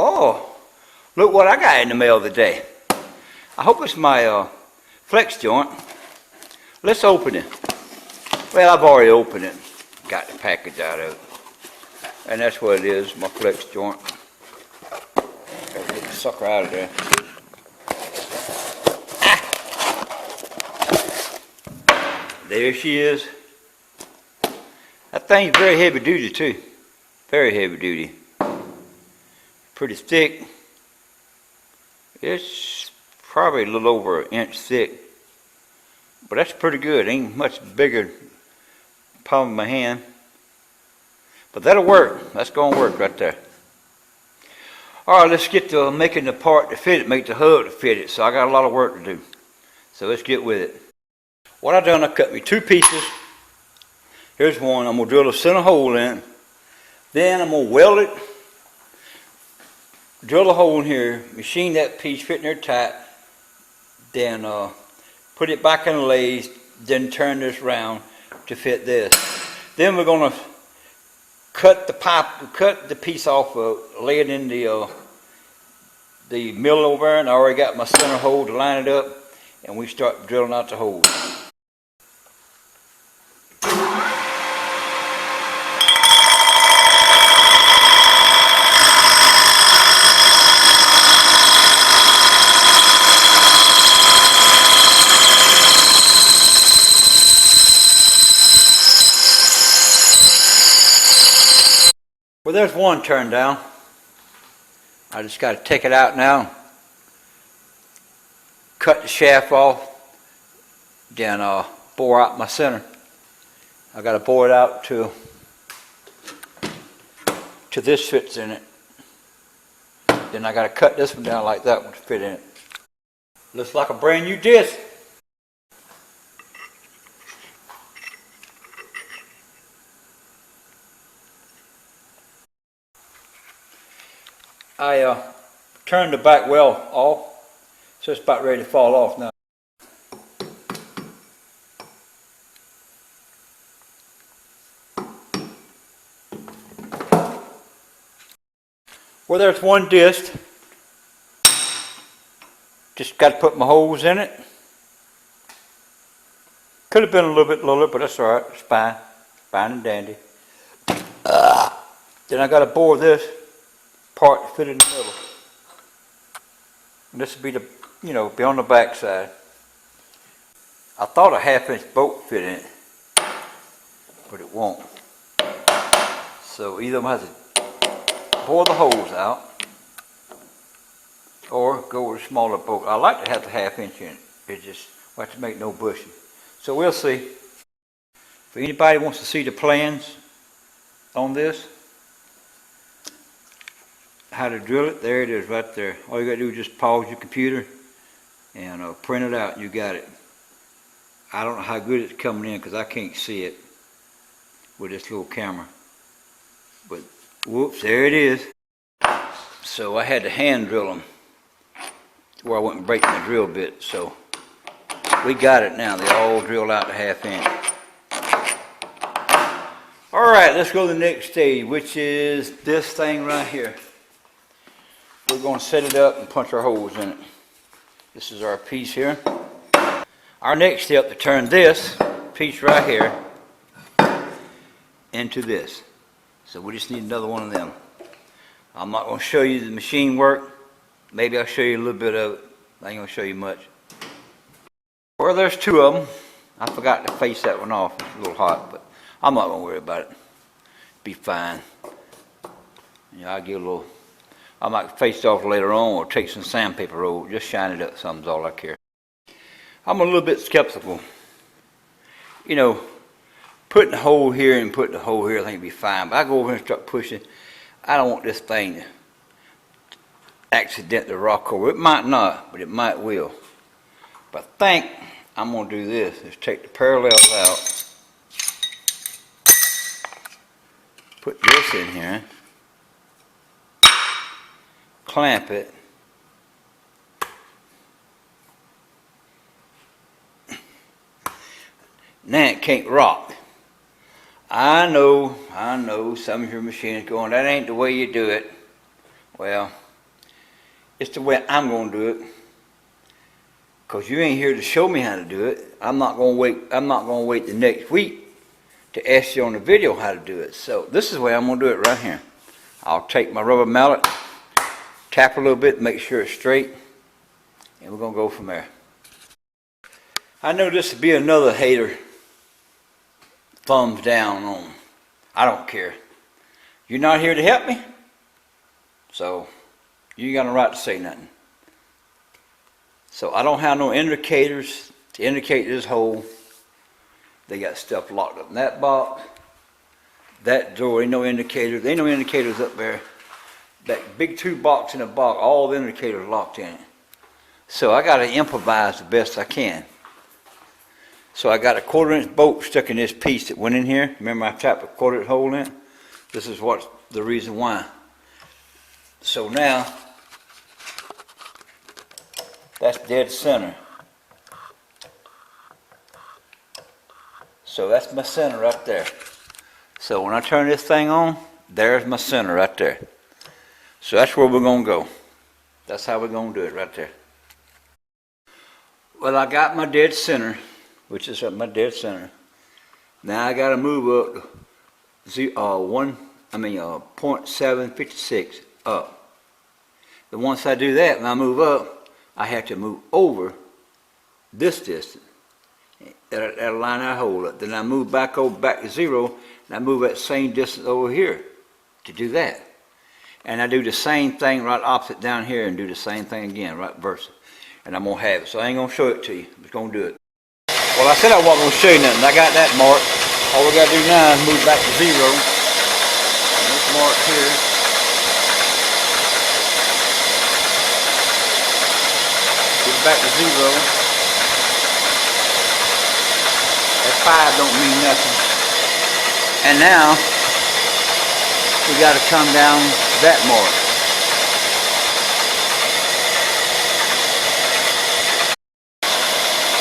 Oh, look what I got in the mail today. I hope it's my flex joint. Let's open it. Well, I've already opened it. Got the package out of it. And that's what it is, my flex joint. Gotta get the sucker out of there. There she is. That thing's very heavy duty too. Very heavy duty. Pretty thick. It's probably a little over an inch thick. But that's pretty good. Ain't much bigger than the palm of my hand. But that'll work. That's going to work right there. Alright, let's get to making the part to fit it. Make the hub to fit it. So I got a lot of work to do. So let's get with it. What I done, I cut me 2 pieces. Here's one. I'm going to drill a center hole in it. Then I'm going to weld it. Drill a hole in here. Machine that piece, fit in there tight. Then put it back in the lathe. Then turn this round to fit this. Then we're going to cut the piece off, lay it in the mill over there. And I already got my center hole to line it up. And we start drilling out the holes. Well, there's one turned down. I just got to take it out now. Cut the shaft off. Then bore out my center. I got to bore it out to this fits in it. Then I got to cut this one down like that one to fit in it. Looks like a brand new disc. I turned the back weld off, so it's about ready to fall off now. Well, there's one disc. Just got to put my holes in it. Could have been a little bit lower, but that's alright. It's fine. Fine and dandy. Then I got to bore this part to fit in the middle. And this would be the, be on the back side. I thought a 1/2-inch bolt fit in it, but it won't. So either I'm going to have to bore the holes out or go with a smaller bolt. I like to have the 1/2-inch in it. It just won't have to make no bushing. So we'll see. If anybody wants to see the plans on this, how to drill it, there it is right there. All you got to do is just pause your computer and print it out and you got it. I don't know how good it's coming in because I can't see it with this little camera. But whoops, there it is. So I had to hand drill them where I wouldn't break my drill bit. So we got it now. They all drilled out to 1/2 inch. Alright, let's go to the next stage, which is this thing right here. We're going to set it up and punch our holes in it. This is our piece here. Our next step to turn this piece right here into this. So we just need another one of them. I'm not going to show you the machine work. Maybe I'll show you a little bit of it. I ain't going to show you much. Well, there's 2 of them. I forgot to face that one off. It's a little hot, but I'm not going to worry about it. Be fine. I'll give a little. I might face it off later on or take some sandpaper roll. Just shine it up. Something's all I care. I'm a little bit skeptical. Putting the hole here and putting the hole here, I think it'd be fine. But I go over and start pushing. I don't want this thing to accidentally rock over. It might not, but it might will. But I think I'm going to do this. Is take the parallels out. Put this in here. Clamp it. Now it can't rock. I know some of your machines going, that ain't the way you do it. Well, it's the way I'm going to do it. Because you ain't here to show me how to do it. I'm not going to wait the next week to ask you on the video how to do it. So this is the way I'm going to do it right here. I'll take my rubber mallet, tap a little bit, make sure it's straight, and we're going to go from there. I know this would be another hater thumbs down on. I don't care. You're not here to help me, so you ain't got no right to say nothing. So I don't have no indicators to indicate this hole. They got stuff locked up in that box. That door, ain't no indicators. There ain't no indicators up there. That big 2 box in the box, all the indicators locked in it. So I got to improvise the best I can. So I got a 1/4-inch bolt stuck in this piece that went in here. Remember I tapped a 1/4-inch hole in it? This is what's the reason why. So now, that's dead center. So that's my center right there. So when I turn this thing on, there's my center right there. So that's where we're going to go. That's how we're going to do it right there. Well, I got my dead center, which is my dead center. Now I got to move up to 0.756 up. And once I do that, when I move up, I have to move over this distance. That'll line that hole up. Then I move back to 0, and I move that same distance over here to do that. And I do the same thing right opposite down here and do the same thing again, right versa. And I'm going to have it. So I ain't going to show it to you. I'm just going to do it. Well, I said I wasn't going to show you nothing. I got that marked. All we got to do now is move back to 0. And this mark here. Get back to 0. That 5 don't mean nothing. And now, we got to come down that mark.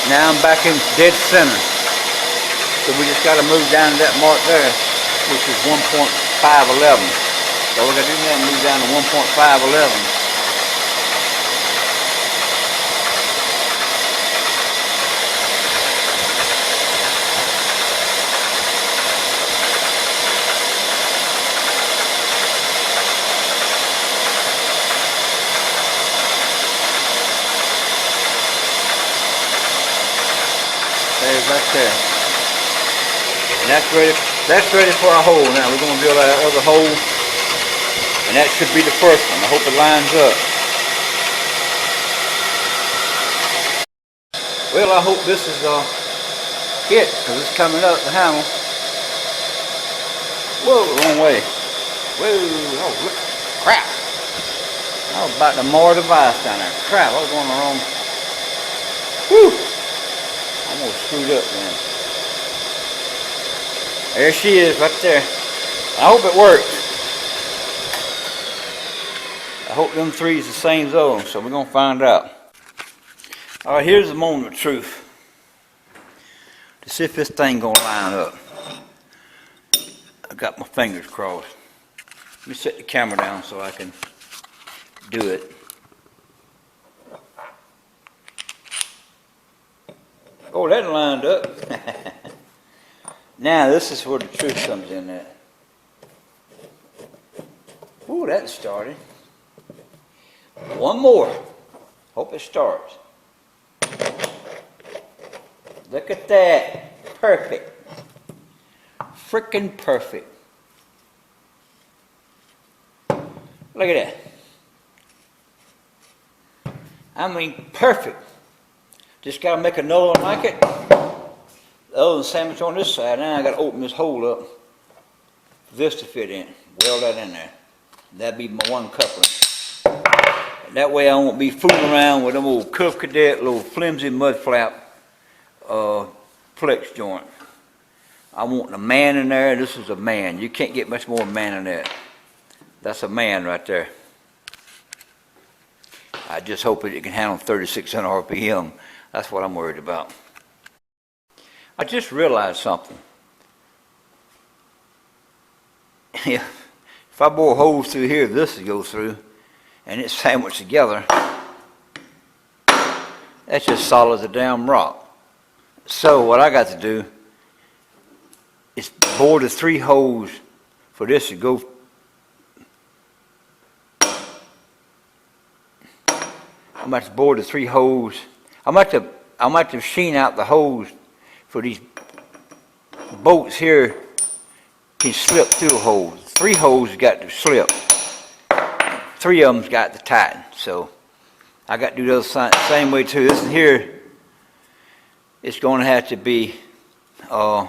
Now I'm back in dead center. So we just got to move down to that mark there, which is 1.511. So we're going to do now is move down to 1.511. There's right there. And that's ready for our hole now. We're going to build our other hole. And that should be the first one. I hope it lines up. Well, I hope this is it, because it's coming up the hammer. Whoa, wrong way. Whoa, oh, look, crap. I was about to mar the vise down there. Crap, I was going the wrong. Whew. I'm almost screwed up, man. There she is, right there. I hope it works. I hope them 3 is the same zone, so we're going to find out. Alright, here's the moment of truth. To see if this thing going to line up. I got my fingers crossed. Let me set the camera down so I can do it. Oh, that lined up. Now this is where the truth comes in at. Ooh, that started. One more. Hope it starts. Look at that. Perfect. Freaking perfect. Look at that. I mean, perfect. Just got to make another one like it. The other sandwich on this side. Now I got to open this hole up for this to fit in. Weld that in there. That'd be my one coupling. That way I won't be fooling around with them old Cub Cadet, little flimsy mud flap flex joint. I want a man in there. This is a man. You can't get much more man than that. That's a man right there. I just hope it can handle 3,600 RPM. That's what I'm worried about. I just realized something. If I bore holes through here, this will go through, and it's sandwiched together. That's just solid as a damn rock. So what I got to do is bore the 3 holes for this to go. I'm going to bore the 3 holes. I'm going to machine out the holes for these bolts here. Can slip through a hole. 3 holes got to slip. 3 of them's got to tighten. So I got to do the other same way too. This here, it's going to have to be, I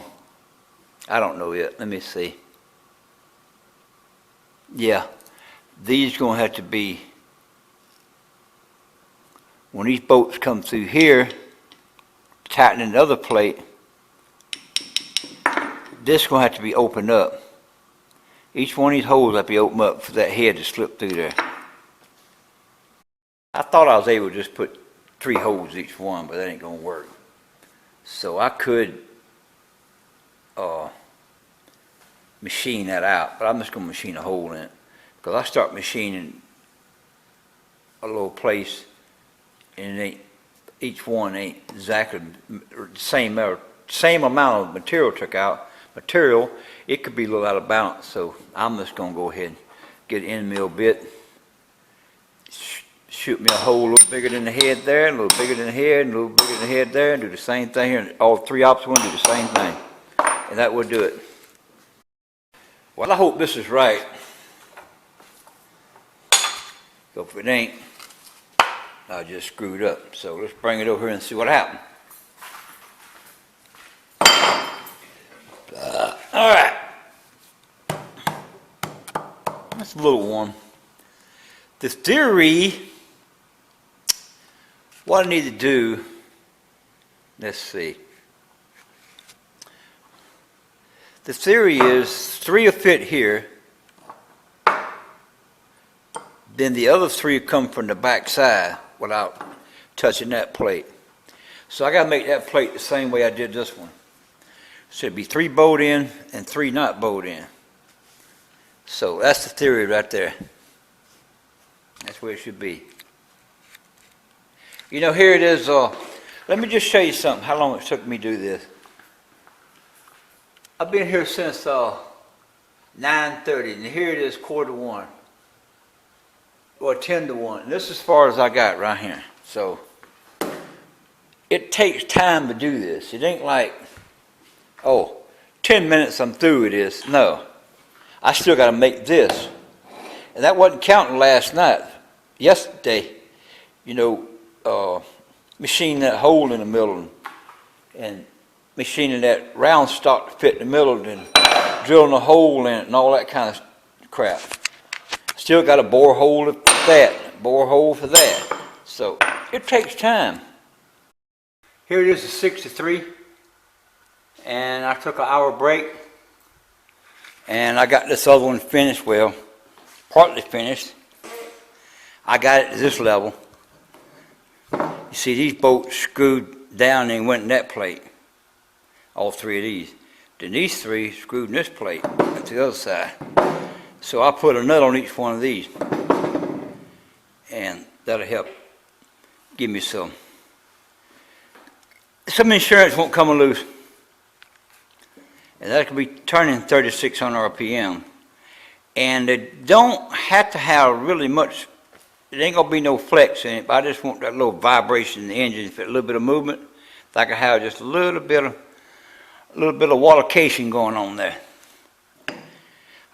don't know yet. Let me see. Yeah, these going to have to be, when these bolts come through here, tightening the other plate, this is going to have to be opened up. Each one of these holes have to be opened up for that head to slip through there. I thought I was able to just put 3 holes each one, but that ain't going to work. So I could machine that out, but I'm just going to machine a hole in it. Because I start machining a little place, and it ain't, each one ain't exactly the same amount of material took out. It could be a little out of balance, so I'm just going to go ahead and get an end mill bit, shoot me a hole a little bigger than the head there, a little bigger than the head, and a little bigger than the head there, and do the same thing here, and all 3 opposite ones do the same thing, and that would do it. Well, I hope this is right, so if it ain't, I just screwed up. So let's bring it over here and see what happened. All right, that's a little one. The theory, what I need to do, let's see. The theory is 3 will fit here, then the other 3 come from the back side without touching that plate. So I got to make that plate the same way I did this one. So it'd be 3 bowed in and 3 not bowed in. So that's the theory right there. That's where it should be. You know, here it is. Let me just show you something, how long it took me to do this. I've been here since 9:30, and here it is 1:45. Or 10:1. And this is as far as I got right here. So it takes time to do this. It ain't like, 10 minutes I'm through with this. No. I still got to make this. And that wasn't counting last night. Yesterday, machining that hole in the middle and machining that round stock to fit in the middle and drilling a hole in it and all that kind of crap. Still got a bore hole for that, bore hole for that. So it takes time. Here it is at 6:03, and I took an hour break, and I got this other one finished, well, partly finished. I got it to this level. You see these bolts screwed down and went in that plate, all 3 of these. Then these 3 screwed in this plate at the other side. So I put a nut on each one of these, and that'll help give me some insurance won't come loose. And that could be turning 3,600 RPM. And they don't have to have really much, it ain't gonna be no flex in it, but I just want that little vibration in the engine, if it a little bit of movement, if I can have just a little bit of watercation going on there.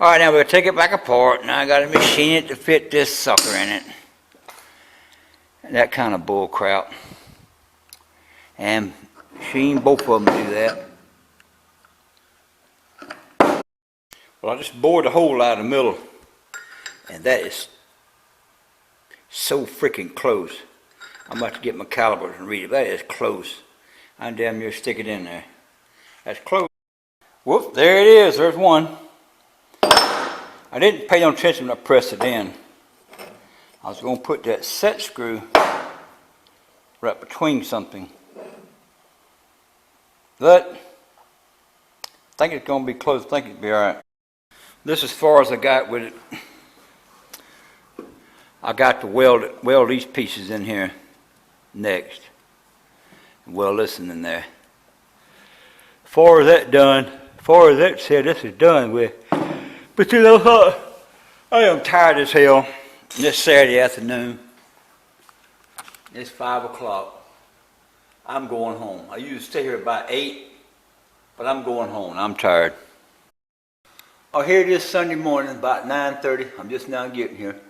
All right, now we're going to take it back apart. Now I got to machine it to fit this sucker in it. And that kind of bull crap. And machine both of them to do that. Well, I just bored the hole out of the middle. And that is so freaking close. I'm about to get my calipers and read it. That is close. I'm damn near stick it in there. That's close. Whoop, there it is. There's one. I didn't pay no attention when I pressed it in. I was going to put that set screw right between something. But I think it's going to be close. I think it'll be all right. This is as far as I got with it. I got to weld these pieces in here next. Well, listen in there. Far as that said, this is done with. But you know what? I am tired as hell. This Saturday afternoon. It's 5 o'clock. I'm going home. I usually stay here about 8, but I'm going home. I'm tired. Oh, here it is Sunday morning, about 9:30. I'm just now getting here.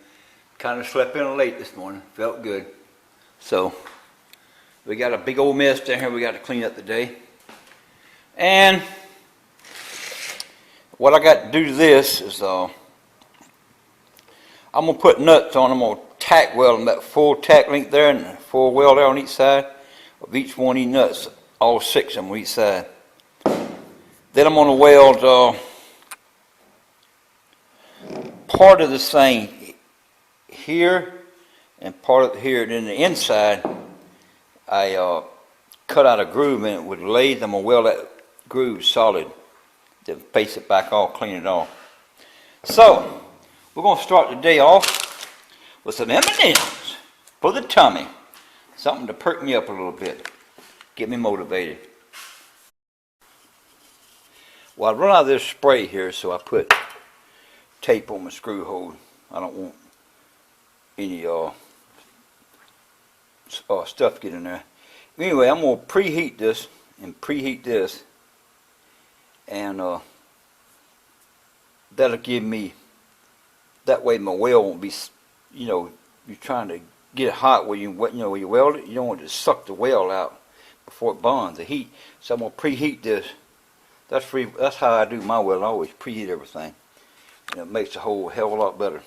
Kind of slept in late this morning. Felt good. So, we got a big old mess down here we got to clean up today. And what I got to do to this is I'm going to put nuts on. I'm going to tack weld them, that full tack length there and a full weld there on each side of each one of these nuts, all 6 of them on each side. Then I'm going to weld part of the thing here and part of here. Then the inside, I cut out a groove in it with a lathe. I'm going to weld that groove solid, then face it back off, clean it off. So, we're going to start the day off with some M&Ms for the tummy. Something to perk me up a little bit, get me motivated. Well, I run out of this spray here, so I put tape on my screw hole. I don't want any stuff get in there. Anyway, I'm going to preheat this and preheat this, and that'll give me, that way my weld won't be, you know, you're trying to get it hot where where you weld it. You don't want to suck the weld out before it bonds the heat. So I'm going to preheat this. That's how I do my weld. I always preheat everything, and it makes the whole hell of a lot better.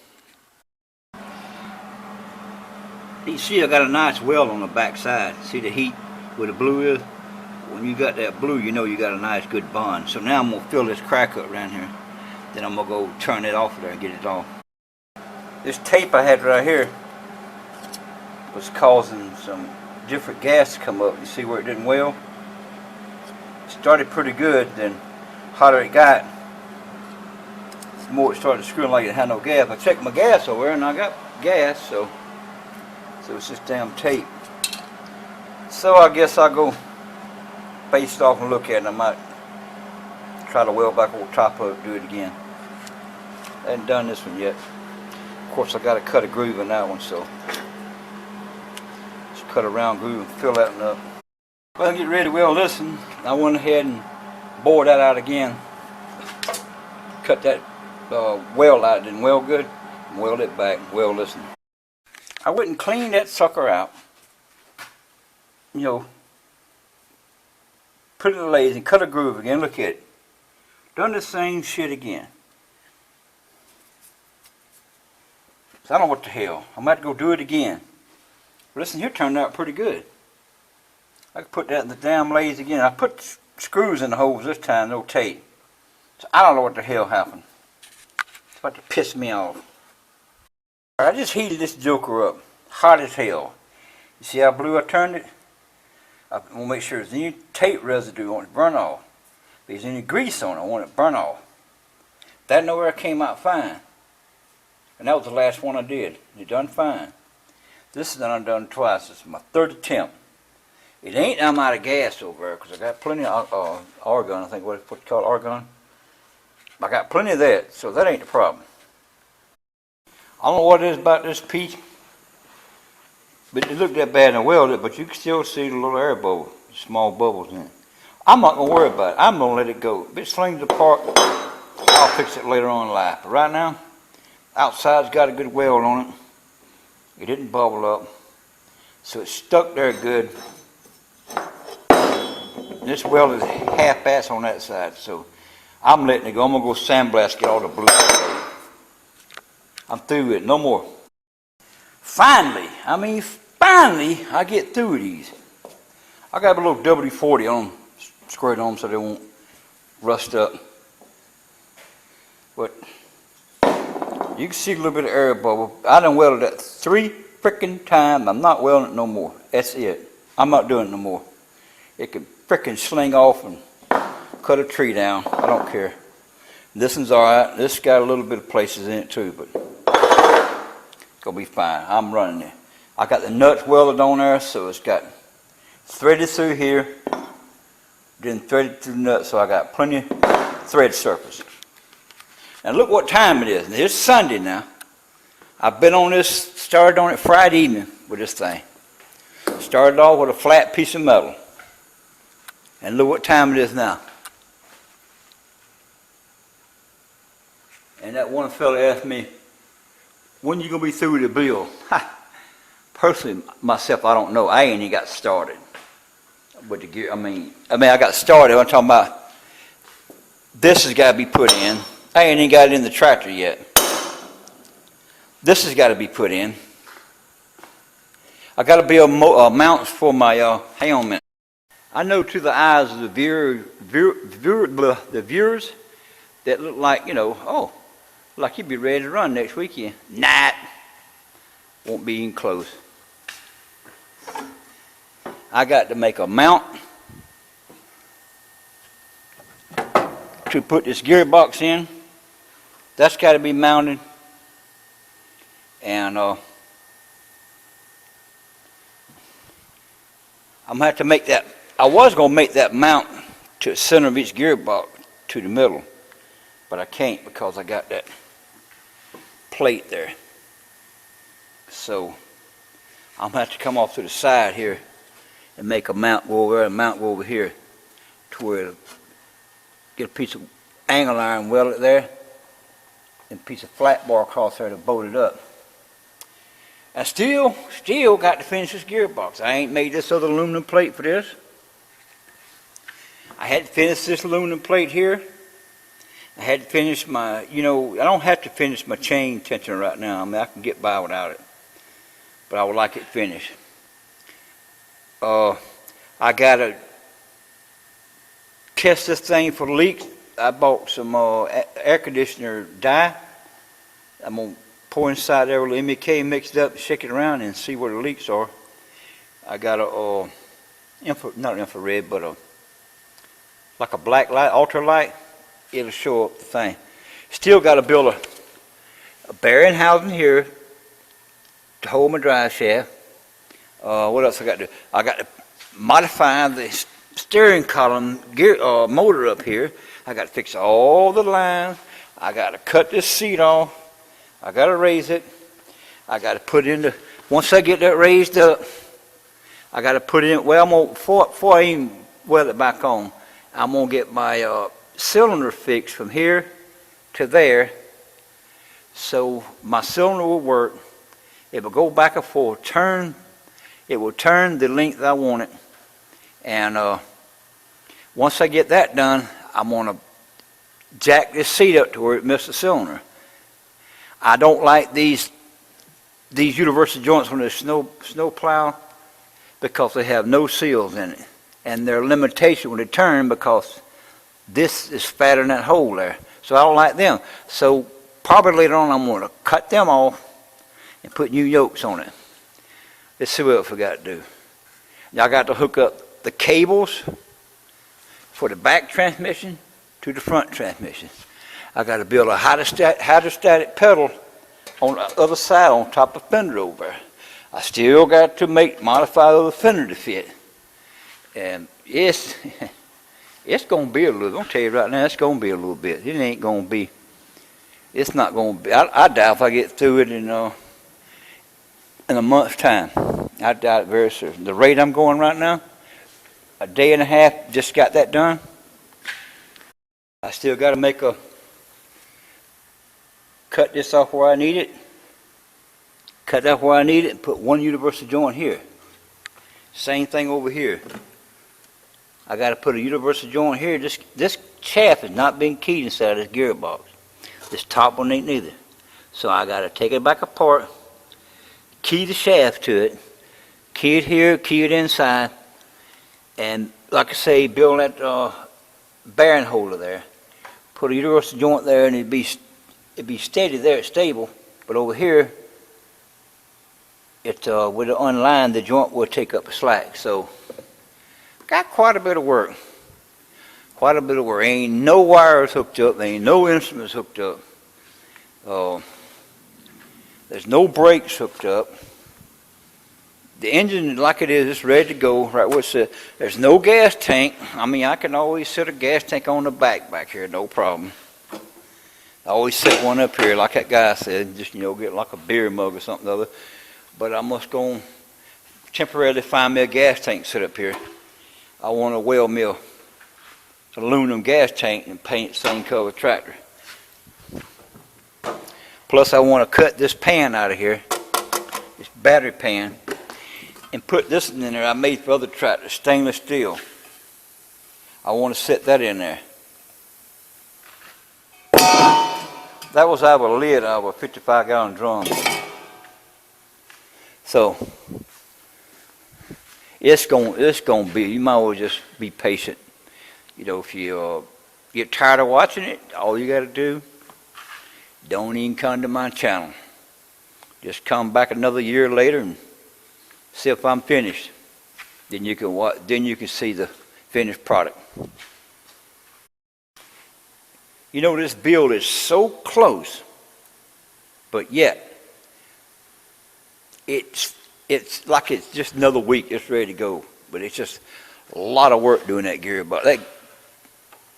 You see, I got a nice weld on the back side. See the heat where the blue is? When you got that blue, you know you got a nice good bond. So now I'm going to fill this crack up around here. Then I'm going to go turn it off there and get it off. This tape I had right here was causing some different gas to come up. You see where it didn't weld? It started pretty good, then hotter it got, the more it started screwing like it had no gas. I checked my gas over there and I got gas, so it's this damn tape. So I guess I'll go face it off and look at it. I might try to weld back over top of it, do it again. I haven't done this one yet. Of course, I got to cut a groove in that one, so just cut a round groove and fill that one up. Well, I get ready to weld this one. I went ahead and bored that out again. Cut that weld out, didn't weld good. Weld it back, weld this one. I wouldn't clean that sucker out. You know, put it in the lathe and cut a groove again. Look at it. Done the same shit again. So I don't know what the hell. I'm about to go do it again. Listen, here turned out pretty good. I could put that in the damn lathe again. I put screws in the holes this time, no tape. So I don't know what the hell happened. It's about to piss me off. I just heated this joker up. Hot as hell. You see how blue I turned it? I want to make sure there's any tape residue, I want it to burn off. If there's any grease on it, I want it to burn off. That nowhere came out fine. And that was the last one I did. It done fine. This is done twice. This is my 3rd attempt. It ain't I'm out of gas over there, because I got plenty of argon, I think what you call it, argon. I got plenty of that, so that ain't the problem. I don't know what it is about this piece, but it looked that bad and I welded it, but you can still see the little air bubble, small bubbles in it. I'm not going to worry about it. I'm going to let it go. If it slings apart, I'll fix it later on in life. But right now, outside's got a good weld on it. It didn't bubble up, so it's stuck there good. And this weld is half-ass on that side, so I'm letting it go. I'm going to go sandblast, get all the blue. I'm through with it, no more. Finally, I get through with these. I got a little WD-40 on them, squared on them so they won't rust up. But you can see a little bit of air bubble. I done welded that 3 frickin' times. I'm not welding it no more. That's it. I'm not doing it no more. It could frickin' sling off and cut a tree down. I don't care. This one's alright. This got a little bit of places in it too, but gonna be fine. I'm running it. I got the nuts welded on there, so it's got threaded through here, then threaded through the nuts, so I got plenty of thread surface. And look what time it is. It's Sunday now. I've been on this, started on it Friday evening with this thing. Started off with a flat piece of metal. And look what time it is now. And that one fella asked me, when you gonna be through with the bill? Personally, myself, I don't know. I ain't even got started with the gear. I mean, I got started. I'm talking about this has got to be put in. I ain't even got it in the tractor yet. This has got to be put in. I got to build mounts for my helmet. I know to the eyes of the viewers that look like, you know, oh, like you'd be ready to run next weekend. Nah, won't be even close. I got to make a mount to put this gearbox in. That's got to be mounted. And I'm going to have to make that. I was going to make that mount to the center of each gearbox to the middle. But I can't because I got that plate there. So I'm going to have to come off to the side here and make a mount go over there and mount go over here to where get a piece of angle iron, weld it there, and a piece of flat bar across there to bolt it up. I still got to finish this gearbox. I ain't made this other aluminum plate for this. I had to finish this aluminum plate here. I had to finish my, you know, I don't have to finish my chain tensioner right now. I mean, I can get by without it. But I would like it finished. I got to test this thing for leaks. I bought some air conditioner dye. I'm going to pour inside there with MEK, mix it up, shake it around, and see where the leaks are. I got a, not infrared, but like a black light, ultralight. It'll show up the thing. Still got to build a bearing housing here to hold my drive shaft. What else I got to do? I got to modify the steering column gear motor up here. I got to fix all the lines. I got to cut this seat off. I got to raise it. I got to put in the, once I get that raised up, I got to put in, well, I'm going to, before I even weld it back on, I'm going to get my cylinder fixed from here to there, so my cylinder will work. It will go back and forth, turn, it will turn the length I want it, and once I get that done, I'm going to jack this seat up to where it misses the cylinder. I don't like these universal joints on the snow plow because they have no seals in it, and they're a limitation when they turn because this is fatter than that hole there. So I don't like them. So probably later on I'm going to cut them off and put new yokes on it. Let's see what else we got to do. Now I got to hook up the cables for the back transmission to the front transmission. I got to build a hydrostatic pedal on the other side on top of the fender over there. I still got to modify the fender to fit. And it's going to be a little, I'll tell you right now, it's going to be a little bit. It ain't going to be, it's not going to be, I doubt if I get through it in a month's time. I doubt it very soon. The rate I'm going right now, a day and a half, just got that done. I still got to cut this off where I need it, cut that where I need it, and put one universal joint here. Same thing over here. I got to put a universal joint here. This shaft is not being keyed inside of this gearbox. This top one ain't neither. So I got to take it back apart, key the shaft to it, key it here, key it inside, and like I say, build that bearing holder there. Put a universal joint there, and it'd be steady there, it's stable. But over here, with it unlined, the joint will take up a slack. So got quite a bit of work. Quite a bit of work. Ain't no wires hooked up. There ain't no instruments hooked up. There's no brakes hooked up. The engine, like it is, it's ready to go, right where it says. There's no gas tank. I mean, I can always set a gas tank on the back here, no problem. I always set one up here, like that guy said, just, you know, get like a beer mug or something or other. But I must go and temporarily find me a gas tank set up here. I want a weld mill, aluminum gas tank, and paint same color tractor. Plus, I want to cut this pan out of here, this battery pan, and put this in there I made for other tractors, stainless steel. I want to set that in there. That was out of a lid out of a 55-gallon drum. So it's gonna be. You might as well just be patient. You know, if you get tired of watching it, all you got to do, don't even come to my channel. Just come back another year later and see if I'm finished. Then you can watch. Then you can see the finished product. You know, this build is so close, but yet it's like it's just another week. It's ready to go, but it's just a lot of work doing that gearbox.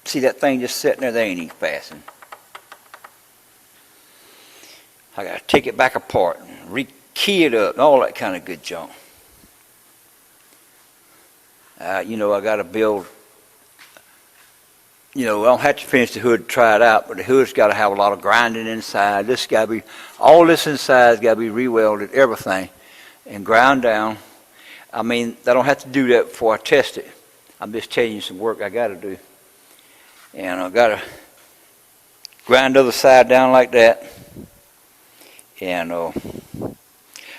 See that thing just sitting there? They ain't even fastened. I got to take it back apart, and re-key it up, and all that kind of good junk. You know, I got to build. You know, I don't have to finish the hood, try it out, but the hood's got to have a lot of grinding inside. This got to be, all this inside's got to be re-welded, everything, and ground down. I mean, I don't have to do that before I test it. I'm just telling you some work I got to do. And I got to grind the other side down like that. And I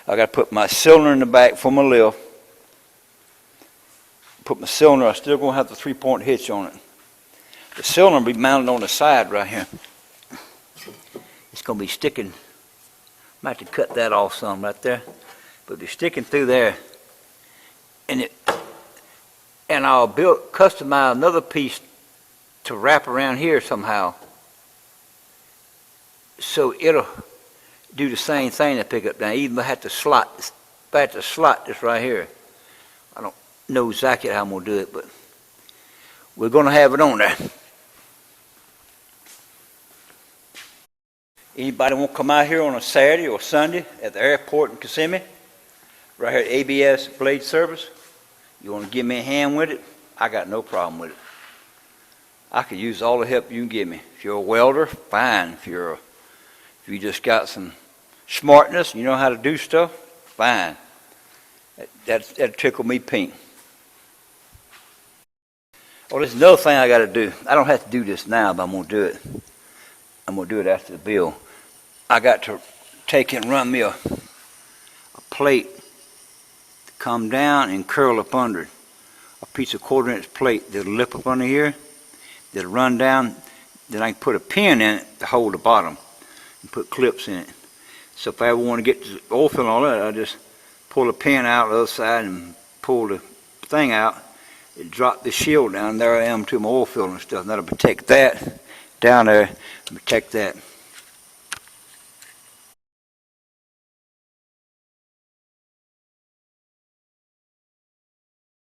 got to put my cylinder in the back for my lift. Put my cylinder, I'm still going to have the 3-point hitch on it. The cylinder will be mounted on the side right here. It's going to be sticking. I might have to cut that off some right there. But it'll be sticking through there. And I'll customize another piece to wrap around here somehow. So it'll do the same thing to pick up down. Even if I have to slot this right here. I don't know exactly how I'm going to do it, but we're going to have it on there. Anybody want to come out here on a Saturday or Sunday at the airport in Kissimmee, right here at ABS Blade Service? You want to give me a hand with it? I got no problem with it. I could use all the help you can give me. If you're a welder, fine. If you just got some smartness, you know how to do stuff, fine. That'd tickle me pink. Oh, there's another thing I got to do. I don't have to do this now, but I'm going to do it. I'm going to do it after the build. I got to take and run me a plate to come down and curl up under it. A piece of 1/4-inch plate that'll lip up under here, that'll run down, then I can put a pin in it to hold the bottom and put clips in it. So if I ever want to get the oil fill and all that, I just pull the pin out the other side and pull the thing out. It drop the shield down. There I am to my oil fill and stuff. And that'll protect that down there and protect that.